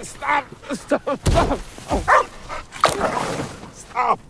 Stop! Stop! Stop! Stop!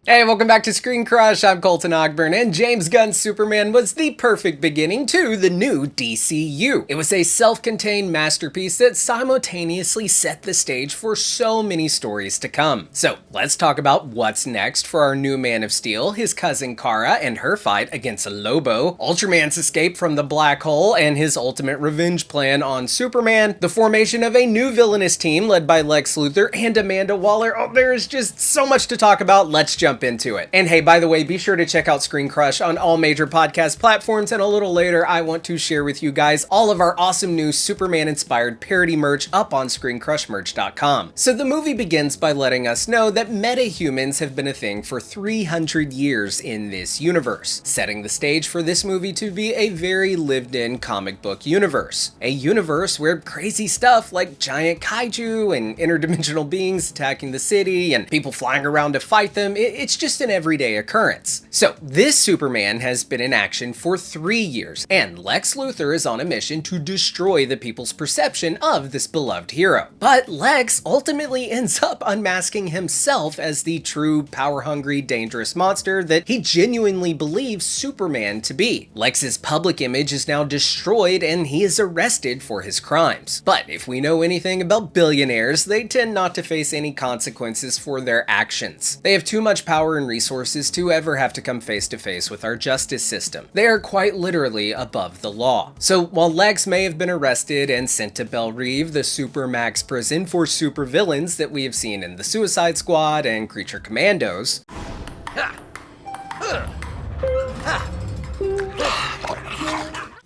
Hey, welcome back to ScreenCrush. I'm Colton Ogburn, and James Gunn's Superman was the perfect beginning to the new DCU. It was a self-contained masterpiece that simultaneously set the stage for so many stories to come. So let's talk about what's next for our new Man of Steel, his cousin Kara and her fight against Lobo, Ultraman's escape from the black hole and his ultimate revenge plan on Superman, the formation of a new villainous team led by Lex Luthor and Amanda Waller. Oh, there is just so much to talk about. Let's jump into it. And hey, by the way, be sure to check out ScreenCrush on all major podcast platforms, and a little later I want to share with you guys all of our awesome new Superman inspired parody merch up on ScreenCrushmerch.com. So the movie begins by letting us know that metahumans have been a thing for 300 years in this universe, setting the stage for this movie to be a very lived-in comic book universe. A universe where crazy stuff like giant kaiju and interdimensional beings attacking the city and people flying around to fight them, it's just an everyday occurrence. So this Superman has been in action for 3 years, and Lex Luthor is on a mission to destroy the people's perception of this beloved hero. But Lex ultimately ends up unmasking himself as the true power-hungry, dangerous monster that he genuinely believes Superman to be. Lex's public image is now destroyed, and he is arrested for his crimes. But if we know anything about billionaires, they tend not to face any consequences for their actions. They have too much power and resources to ever have to come face to face with our justice system. They are quite literally above the law. So while Lex may have been arrested and sent to Belle Reve, the supermax prison for supervillains that we have seen in the Suicide Squad and Creature Commandos,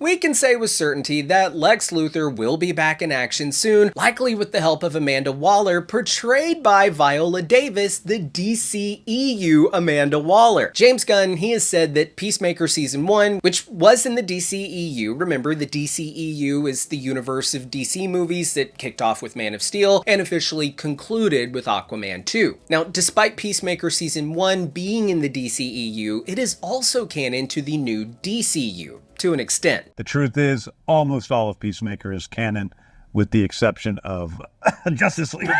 we can say with certainty that Lex Luthor will be back in action soon, likely with the help of Amanda Waller, portrayed by Viola Davis, the DCEU Amanda Waller. James Gunn, he has said that Peacemaker Season 1, which was in the DCEU, remember the DCEU is the universe of DC movies that kicked off with Man of Steel and officially concluded with Aquaman 2. Now, despite Peacemaker Season 1 being in the DCEU, it is also canon to the new DCU. To an extent. The truth is, almost all of Peacemaker is canon, with the exception of Justice League.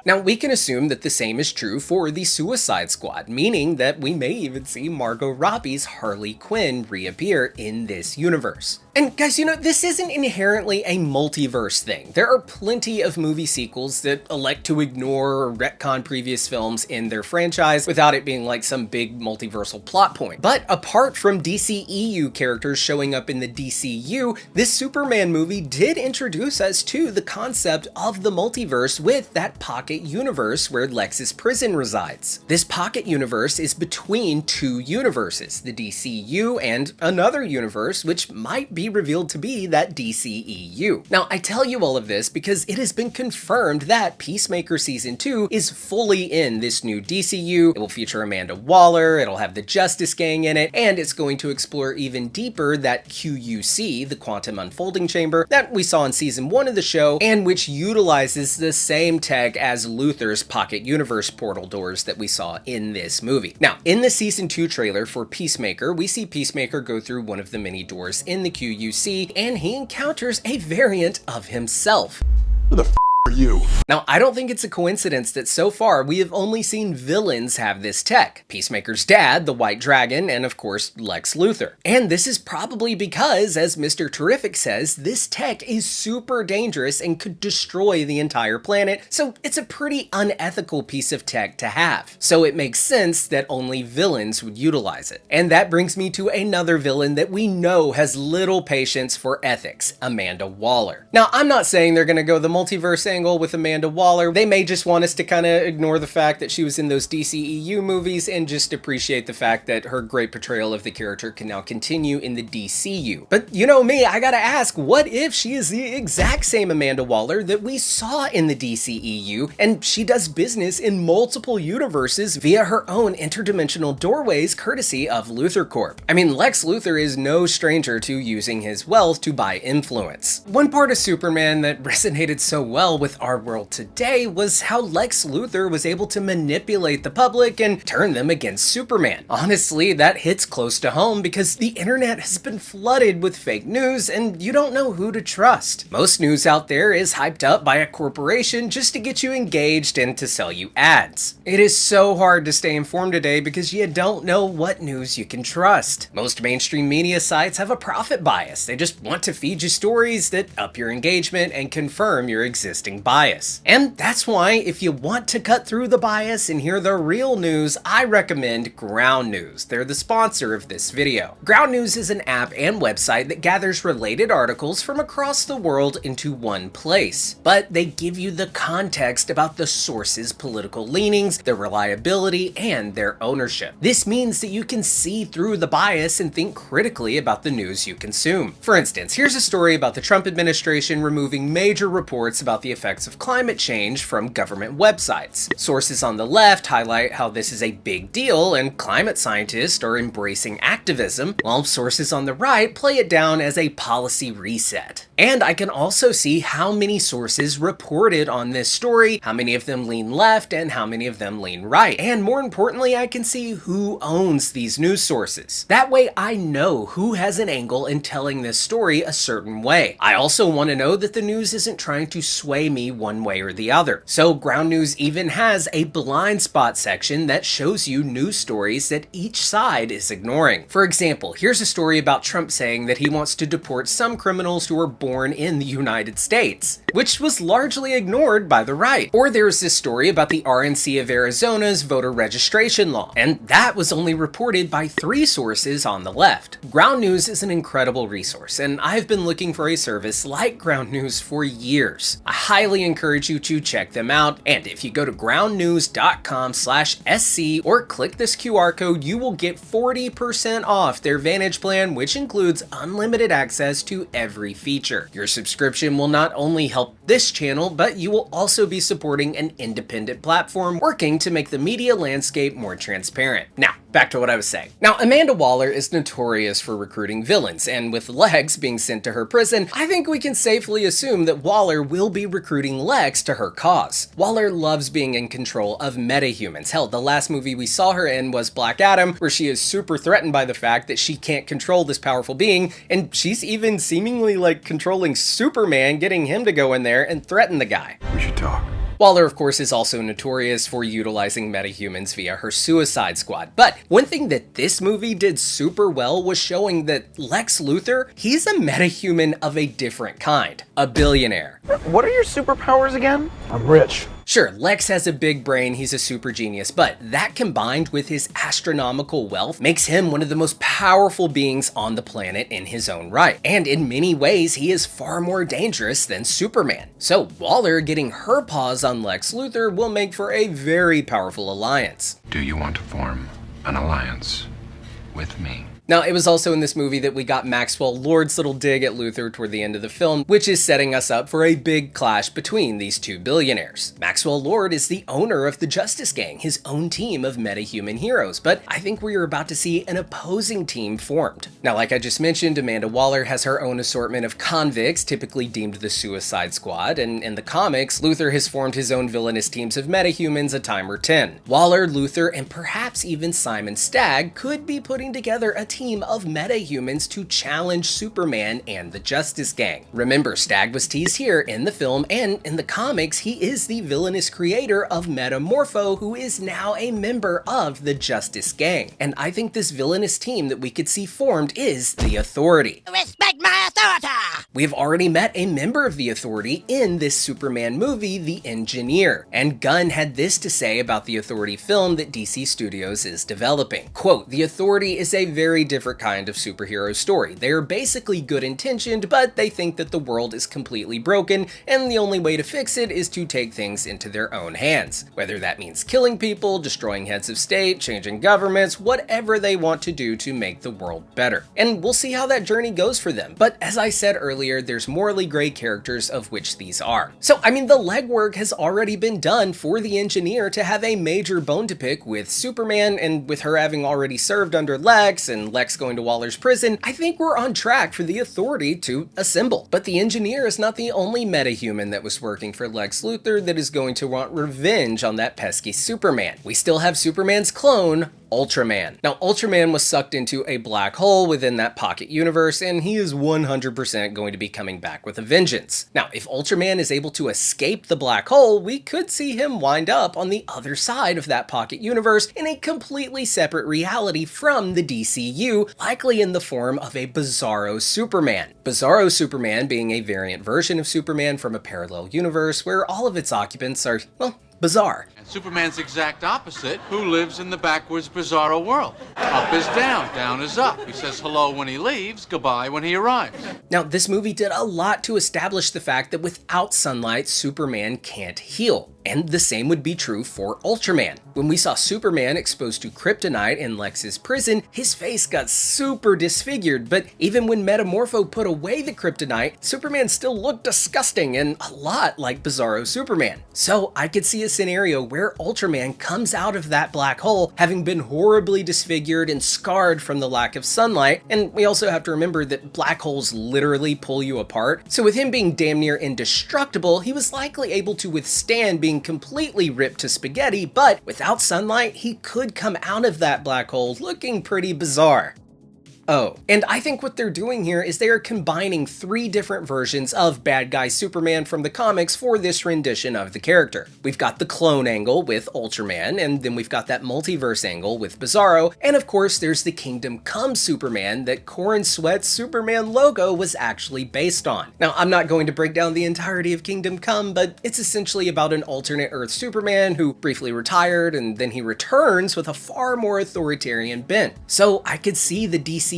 Now, we can assume that the same is true for the Suicide Squad, meaning that we may even see Margot Robbie's Harley Quinn reappear in this universe. And guys, this isn't inherently a multiverse thing. There are plenty of movie sequels that elect to ignore or retcon previous films in their franchise without it being like some big multiversal plot point. But apart from DCEU characters showing up in the DCU, this Superman movie did introduce us to the concept of the multiverse with that pocket universe where Lex's prison resides. This pocket universe is between two universes, the DCU and another universe, which might be revealed to be that DCEU. Now, I tell you all of this because it has been confirmed that Peacemaker Season 2 is fully in this new DCU. It will feature Amanda Waller, it'll have the Justice Gang in it, and it's going to explore even deeper that QUC, the Quantum Unfolding Chamber, that we saw in Season 1 of the show, and which utilizes the same tech as Luthor's Pocket Universe portal doors that we saw in this movie. Now, in the Season 2 trailer for Peacemaker, we see Peacemaker go through one of the many doors in the QUC, and he encounters a variant of himself. Who the f*** are you? Now, I don't think it's a coincidence that so far we have only seen villains have this tech. Peacemaker's dad, the White Dragon, and of course, Lex Luthor. And this is probably because, as Mr. Terrific says, this tech is super dangerous and could destroy the entire planet, so it's a pretty unethical piece of tech to have. So it makes sense that only villains would utilize it. And that brings me to another villain that we know has little patience for ethics, Amanda Waller. Now, I'm not saying they're gonna go the multiverse angle with Amanda Waller. They may just want us to kind of ignore the fact that she was in those DCEU movies and just appreciate the fact that her great portrayal of the character can now continue in the DCU. But you know me, I gotta ask, what if she is the exact same Amanda Waller that we saw in the DCEU, and she does business in multiple universes via her own interdimensional doorways courtesy of Luthor Corp? I mean, Lex Luthor is no stranger to using his wealth to buy influence. One part of Superman that resonated so well with with our world today was how Lex Luthor was able to manipulate the public and turn them against Superman. Honestly, that hits close to home because the internet has been flooded with fake news and you don't know who to trust. Most news out there is hyped up by a corporation just to get you engaged and to sell you ads. It is so hard to stay informed today because you don't know what news you can trust. Most mainstream media sites have a profit bias. They just want to feed you stories that up your engagement and confirm your existing bias. And that's why if you want to cut through the bias and hear the real news, I recommend Ground News. They're the sponsor of this video. Ground News is an app and website that gathers related articles from across the world into one place. But they give you the context about the source's political leanings, their reliability, and their ownership. This means that you can see through the bias and think critically about the news you consume. For instance, here's a story about the Trump administration removing major reports about the effects of climate change from government websites. Sources on the left highlight how this is a big deal and climate scientists are embracing activism, while sources on the right play it down as a policy reset. And I can also see how many sources reported on this story, how many of them lean left and how many of them lean right. And more importantly, I can see who owns these news sources. That way I know who has an angle in telling this story a certain way. I also want to know that the news isn't trying to sway me one way or the other. So Ground News even has a blind spot section that shows you news stories that each side is ignoring. For example, here's a story about Trump saying that he wants to deport some criminals who were born in the United States, which was largely ignored by the right. Or there's this story about the RNC of Arizona's voter registration law, and that was only reported by 3 sources on the left. Ground News is an incredible resource, and I've been looking for a service like Ground News for years. I highly encourage you to check them out, and if you go to groundnews.com/SC or click this QR code, you will get 40% off their Vantage plan, which includes unlimited access to every feature. Your subscription will not only help this channel, but you will also be supporting an independent platform working to make the media landscape more transparent. Now, back to what I was saying. Now, Amanda Waller is notorious for recruiting villains, and with Lex being sent to her prison, I think we can safely assume that Waller will be recruiting Lex to her cause. Waller loves being in control of metahumans. Hell, the last movie we saw her in was Black Adam, where she is super threatened by the fact that she can't control this powerful being, and she's even seemingly like controlling Superman, getting him to go in there and threaten the guy. We should talk. Waller, of course, is also notorious for utilizing metahumans via her Suicide Squad. But one thing that this movie did super well was showing that Lex Luthor, he's a metahuman of a different kind. A billionaire. What are your superpowers again? I'm rich. Sure, Lex has a big brain, he's a super genius, but that combined with his astronomical wealth makes him one of the most powerful beings on the planet in his own right. And in many ways, he is far more dangerous than Superman. So Waller getting her paws on Lex Luthor will make for a very powerful alliance. Do you want to form an alliance with me? Now, it was also in this movie that we got Maxwell Lord's little dig at Luthor toward the end of the film, which is setting us up for a big clash between these two billionaires. Maxwell Lord is the owner of the Justice Gang, his own team of metahuman heroes, but I think we are about to see an opposing team formed. Now, like I just mentioned, Amanda Waller has her own assortment of convicts, typically deemed the Suicide Squad, and in the comics, Luthor has formed his own villainous teams of metahumans a time or 10. Waller, Luthor, and perhaps even Simon Stagg could be putting together a team of metahumans to challenge Superman and the Justice Gang. Remember, Stagg was teased here in the film, and in the comics, he is the villainous creator of Metamorpho, who is now a member of the Justice Gang. And I think this villainous team that we could see formed is the Authority. Respect my authority! We have already met a member of the Authority in this Superman movie, The Engineer, and Gunn had this to say about the Authority film that DC Studios is developing. Quote, "The Authority is a very different kind of superhero story. They are basically good intentioned, but they think that the world is completely broken, and the only way to fix it is to take things into their own hands. Whether that means killing people, destroying heads of state, changing governments, whatever they want to do to make the world better. And we'll see how that journey goes for them. But as I said earlier, there's morally gray characters of which these are. So, I mean, the legwork has already been done for the Engineer to have a major bone to pick with Superman, and with her having already served under Lex, and Lex going to Waller's prison, I think we're on track for the Authority to assemble. But the Engineer is not the only metahuman that was working for Lex Luthor that is going to want revenge on that pesky Superman. We still have Superman's clone, Ultraman. Now, Ultraman was sucked into a black hole within that pocket universe, and he is 100% going to be coming back with a vengeance. Now, if Ultraman is able to escape the black hole, we could see him wind up on the other side of that pocket universe in a completely separate reality from the DCU, likely in the form of a Bizarro Superman. Bizarro Superman being a variant version of Superman from a parallel universe where all of its occupants are, well, bizarre. And Superman's exact opposite, who lives in the backwards bizarro world. Up is down, down is up. He says hello when he leaves, goodbye when he arrives. Now, this movie did a lot to establish the fact that without sunlight, Superman can't heal. And the same would be true for Ultraman. When we saw Superman exposed to kryptonite in Lex's prison, his face got super disfigured, but even when Metamorpho put away the kryptonite, Superman still looked disgusting and a lot like Bizarro Superman. So I could see a scenario where Ultraman comes out of that black hole having been horribly disfigured and scarred from the lack of sunlight, and we also have to remember that black holes literally pull you apart. So with him being damn near indestructible, he was likely able to withstand being completely ripped to spaghetti, but without sunlight, he could come out of that black hole looking pretty bizarre. Oh, and I think what they're doing here is they are combining 3 different versions of bad guy Superman from the comics for this rendition of the character. We've got the clone angle with Ultraman, and then we've got that multiverse angle with Bizarro, and of course there's the Kingdom Come Superman that Corrin Sweat's Superman logo was actually based on. Now, I'm not going to break down the entirety of Kingdom Come, but it's essentially about an alternate Earth Superman who briefly retired and then he returns with a far more authoritarian bent. So I could see the DCU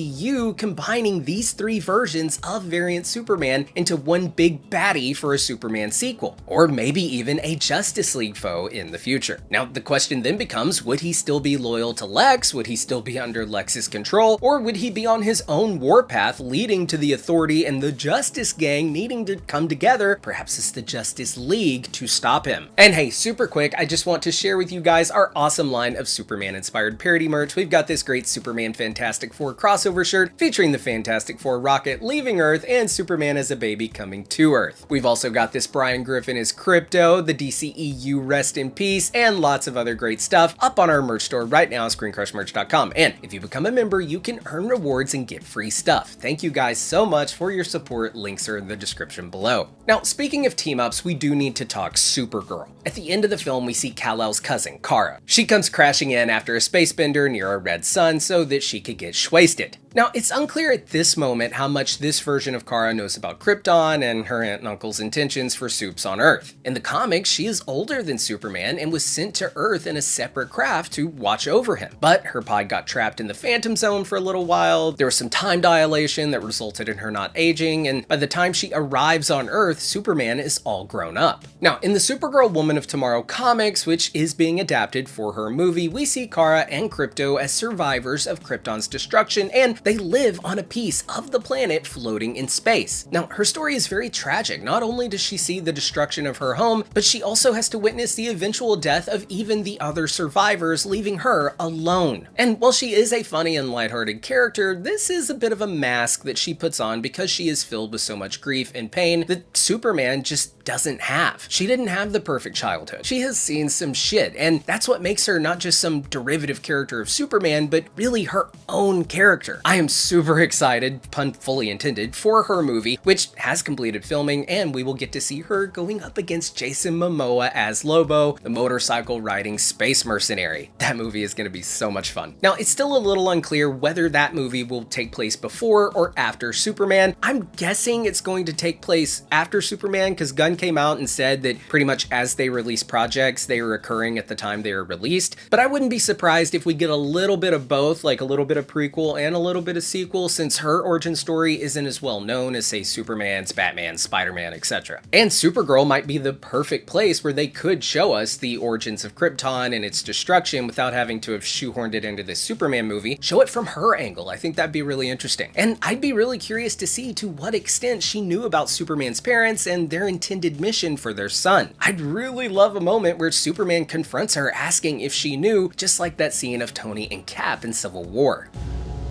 combining these 3 versions of variant Superman into one big baddie for a Superman sequel, or maybe even a Justice League foe in the future. Now, the question then becomes, would he still be loyal to Lex? Would he still be under Lex's control? Or would he be on his own warpath leading to the Authority and the Justice Gang needing to come together, perhaps it's the Justice League, to stop him? And hey, super quick, I just want to share with you guys our awesome line of Superman-inspired parody merch. We've got this great Superman Fantastic Four crossover shirt featuring the Fantastic Four rocket leaving Earth and Superman as a baby coming to Earth. We've also got this Brian Griffin as Krypto, the DCEU Rest in Peace, and lots of other great stuff up on our merch store right now, ScreenCrushmerch.com. And if you become a member, you can earn rewards and get free stuff. Thank you guys so much for your support. Links are in the description below. Now, speaking of team-ups, we do need to talk Supergirl. At the end of the film, we see Kal-El's cousin, Kara. She comes crashing in after a space bender near a red sun so that she could get shwasted. Now, it's unclear at this moment how much this version of Kara knows about Krypton and her aunt and uncle's intentions for Supes on Earth. In the comics, she is older than Superman and was sent to Earth in a separate craft to watch over him. But her pod got trapped in the Phantom Zone for a little while, there was some time dilation that resulted in her not aging, and by the time she arrives on Earth, Superman is all grown up. Now, in the Supergirl Woman of Tomorrow comics, which is being adapted for her movie, we see Kara and Krypto as survivors of Krypton's destruction, and they live on a piece of the planet floating in space. Now, her story is very tragic. Not only does she see the destruction of her home, but she also has to witness the eventual death of even the other survivors, leaving her alone. And while she is a funny and lighthearted character, this is a bit of a mask that she puts on because she is filled with so much grief and pain that Superman just doesn't have. She didn't have the perfect childhood. She has seen some shit, and that's what makes her not just some derivative character of Superman, but really her own character. I am super excited, pun fully intended, for her movie, which has completed filming, and we will get to see her going up against Jason Momoa as Lobo, the motorcycle riding space mercenary. That movie is going to be so much fun. Now, it's still a little unclear whether that movie will take place before or after Superman. I'm guessing it's going to take place after Superman, because Gunn came out and said that pretty much as they release projects, they are occurring at the time they are released. But I wouldn't be surprised if we get a little bit of both, like a little bit of prequel and a little bit of sequel, since her origin story isn't as well known as, say, Superman's, Batman, Spider-Man, etc. And Supergirl might be the perfect place where they could show us the origins of Krypton and its destruction without having to have shoehorned it into this Superman movie. Show it from her angle. I think that'd be really interesting. And I'd be really curious to see to what extent she knew about Superman's parents and their intended mission for their son. I'd really love a moment where Superman confronts her asking if she knew, just like that scene of Tony and Cap in Civil War.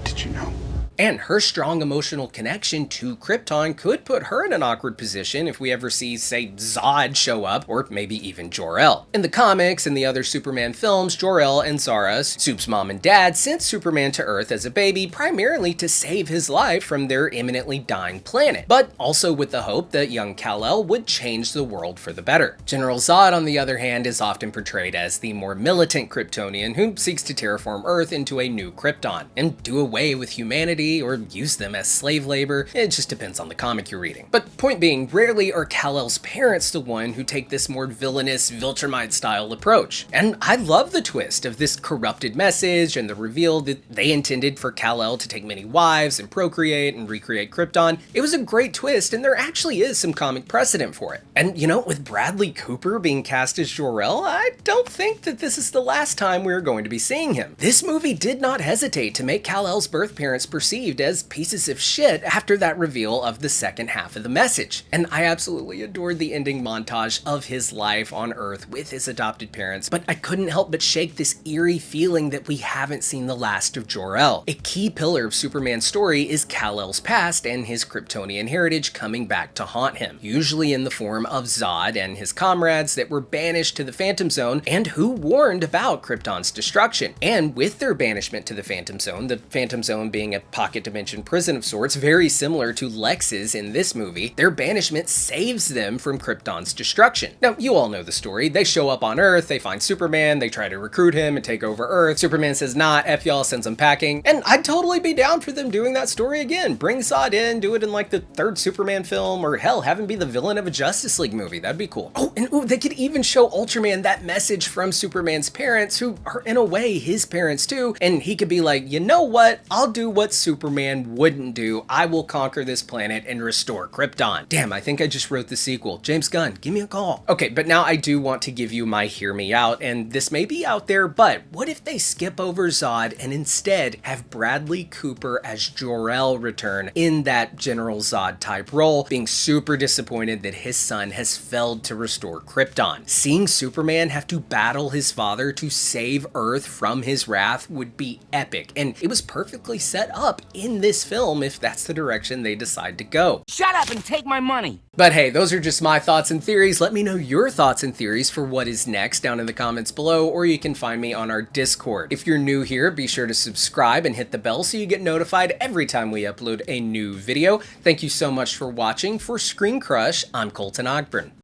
Did that you know. And her strong emotional connection to Krypton could put her in an awkward position if we ever see, say, Zod show up, or maybe even Jor-El. In the comics and the other Superman films, Jor-El and Zara, Soup's mom and dad, sent Superman to Earth as a baby primarily to save his life from their imminently dying planet, but also with the hope that young Kal-El would change the world for the better. General Zod, on the other hand, is often portrayed as the more militant Kryptonian who seeks to terraform Earth into a new Krypton and do away with humanity or use them as slave labor. It just depends on the comic you're reading. But point being, rarely are Kal-El's parents the one who take this more villainous Viltrumite style approach. And I love the twist of this corrupted message and the reveal that they intended for Kal-El to take many wives and procreate and recreate Krypton. It was a great twist, and there actually is some comic precedent for it. And you know, with Bradley Cooper being cast as Jor-El, I don't think that this is the last time we're going to be seeing him. This movie did not hesitate to make Kal-El's birth parents perceived as pieces of shit after that reveal of the second half of the message. And I absolutely adored the ending montage of his life on Earth with his adopted parents, but I couldn't help but shake this eerie feeling that we haven't seen the last of Jor-El. A key pillar of Superman's story is Kal-El's past and his Kryptonian heritage coming back to haunt him, usually in the form of Zod and his comrades that were banished to the Phantom Zone and who warned about Krypton's destruction. And with their banishment to the Phantom Zone being a pocket dimension prison of sorts, very similar to Lex's in this movie, their banishment saves them from Krypton's destruction. Now, you all know the story. They show up on Earth, they find Superman, they try to recruit him and take over Earth. Superman says, nah, F y'all, sends them packing. And I'd totally be down for them doing that story again. Bring Zod in, do it in like the third Superman film, or hell, have him be the villain of a Justice League movie. That'd be cool. Oh, and they could even show Ultraman that message from Superman's parents, who are in a way his parents too, and he could be like, you know what? I'll do what Superman wouldn't do. I will conquer this planet and restore Krypton. Damn, I think I just wrote the sequel. James Gunn, give me a call. Okay, but now I do want to give you my hear me out, and this may be out there, but what if they skip over Zod and instead have Bradley Cooper as Jor-El return in that General Zod type role, being super disappointed that his son has failed to restore Krypton. Seeing Superman have to battle his father to save Earth from his wrath would be epic, and it was perfectly set up in this film if that's the direction they decide to go. Shut up and take my money! But hey, those are just my thoughts and theories. Let me know your thoughts and theories for what is next down in the comments below, or you can find me on our Discord. If you're new here, be sure to subscribe and hit the bell so you get notified every time we upload a new video. Thank you so much for watching. For ScreenCrush, I'm Colton Ogburn.